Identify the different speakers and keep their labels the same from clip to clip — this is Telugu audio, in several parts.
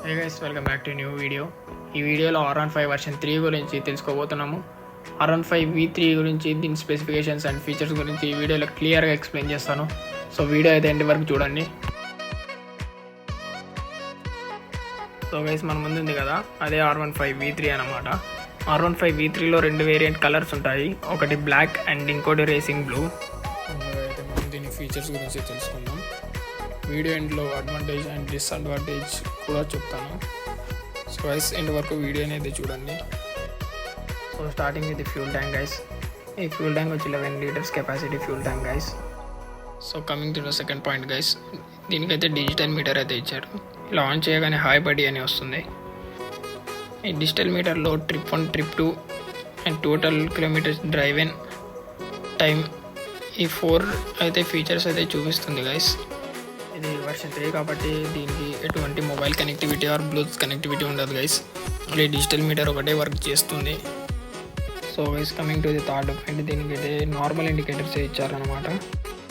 Speaker 1: Hey guys, welcome back to new video. ఈ వీడియోలో R15 వర్షన్ 3 గురించి తెలుసుకోబోతున్నాము. R15 V3 గురించి, దీని స్పెసిఫికేషన్స్ అండ్ ఫీచర్స్ గురించి ఈ వీడియోలో క్లియర్గా ఎక్స్ప్లెయిన్ చేస్తాను. సో వీడియో అయితే ఎండ్ వరకు చూడండి. సో గైస్, మన ముందు ఉంది కదా, అదే R15 V3 అన్నమాట. R15 V3లో రెండు వేరియంట్ కలర్స్ ఉంటాయి, ఒకటి బ్లాక్ అండ్ ఇంకోటి రేసింగ్ బ్లూ. అయితే మనం దీని ఫీచర్స్ గురించి తెలుసుకుందాం. వీడియో ఎండ్లో అడ్వాంటేజ్ అండ్ డిసడ్వాంటేజ్ కూడా చెప్తాను. సో గైస్, ఎండ్ వరకు వీడియో అనేది చూడండి. So starting with fuel tank guys. ఈ ఫ్యూల్ ట్యాంక్ వచ్చి 11 litres capacity fuel tank guys. So coming to the second point guys, దీనికైతే డిజిటల్ మీటర్ అయితే ఇచ్చారు. ఇలా ఆన్ చేయగానే హాయ్ బడి అని వస్తుంది. ఈ డిజిటల్ మీటర్లో trip 1, trip 2 and total kilometres drive in time, ఈ 4 అయితే ఫీచర్స్ అయితే చూపిస్తుంది గైస్. ఇది వర్షన్ 3 కాబట్టి దీనికి ఎటువంటి mobile connectivity or Bluetooth connectivity ఉండదు గైస్. ఓన్లీ డిజిటల్ మీటర్ ఒకటే వర్క్ చేస్తుంది. So guys, coming to the third point, దీనికైతే నార్మల్ ఇండికేటర్స్ ఇచ్చారనమాట.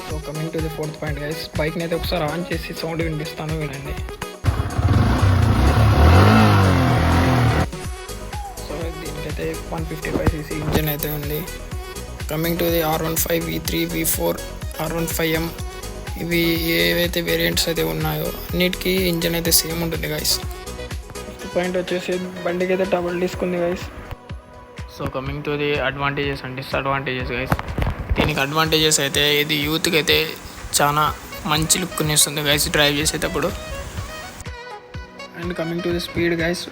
Speaker 1: So coming to the fourth point guys, బైక్ని అయితే ఒకసారి ఆన్ చేసి సౌండ్ వినిపిస్తాను, వినండి. సో దీనికైతే 155cc ఇంజన్ అయితే ఉంది. Coming to the R15 V3, V4, R15M, ఇవి ఏవైతే వేరియంట్స్ అయితే ఉన్నాయో అన్నిటికీ ఇంజన్ అయితే సేమ్ ఉంటుంది గైస్. నెక్స్ట్ పాయింట్ వచ్చేసి బండికి అయితే డబుల్ డిస్క్ ఉంది guys. So coming to the advantages and disadvantages guys. దీనికి అడ్వాంటేజెస్ అయితే ఇది యూత్కి అయితే చాలా మంచి లుక్ని ఇస్తుంది గైస్ డ్రైవ్ చేసేటప్పుడు. And coming to the speed guys,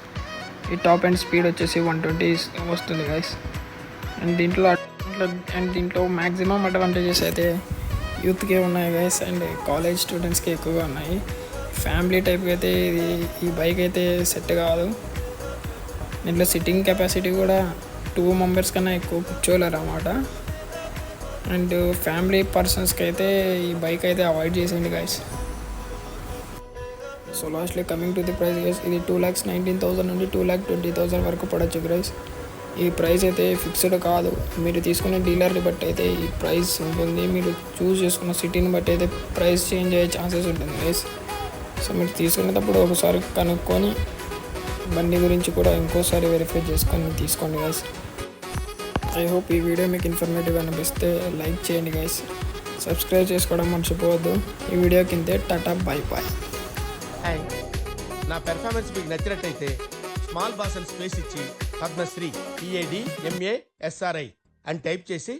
Speaker 1: ఈ టాప్ అండ్ స్పీడ్ వచ్చేసి 120 వస్తుంది గైస్. అండ్ దీంట్లో మ్యాక్సిమం అడ్వాంటేజెస్ అయితే యూత్కే ఉన్నాయి గైస్, అండ్ కాలేజ్ స్టూడెంట్స్కి ఎక్కువగా ఉన్నాయి. ఫ్యామిలీ టైప్ అయితే ఈ బైక్ అయితే సెట్ కాదు. దీంట్లో సిట్టింగ్ కెపాసిటీ కూడా 2 మెంబర్స్ కన్నా ఎక్కువ కూర్చోలేరు అన్నమాట. అండ్ ఫ్యామిలీ పర్సన్స్కి అయితే ఈ బైక్ అయితే అవాయిడ్ చేసేయండి guys. So lastly coming to the price guys, ఇది 2,19,000 నుండి 2,20,000 వరకు పడవచ్చు గైస్. ఈ ప్రైస్ అయితే ఫిక్స్డ్ కాదు, మీరు తీసుకునే డీలర్ని బట్టి అయితే ఈ ప్రైస్ ఉంటుంది. మీరు చూస్ చేసుకున్న సిటీని బట్టి అయితే ప్రైస్ చేంజ్ అయ్యే ఛాన్సెస్ ఉంటుంది గైస్. సో మీరు తీసుకునేటప్పుడు ఒకసారి కనుక్కొని బండి గురించి కూడా ఇంకోసారి వెరిఫై చేసుకొని తీసుకోండి గైస్. ఐ హోప్ ఈ వీడియో మీకు ఇన్ఫర్మేటివ్ అనిపిస్తే లైక్ చేయండి గైస్. సబ్స్క్రైబ్ చేసుకోవడం మర్చిపోవద్దు. ఈ వీడియో కింద టాటా బై బాయ్.
Speaker 2: హాయ్, నా పెర్ఫార్మెన్స్ మీకు నచ్చినట్టయితే స్మాల్ బాస్ అని స్పేస్ ఇచ్చి పద్మశ్రీ PAD MA SRI అని టైప్ చేసి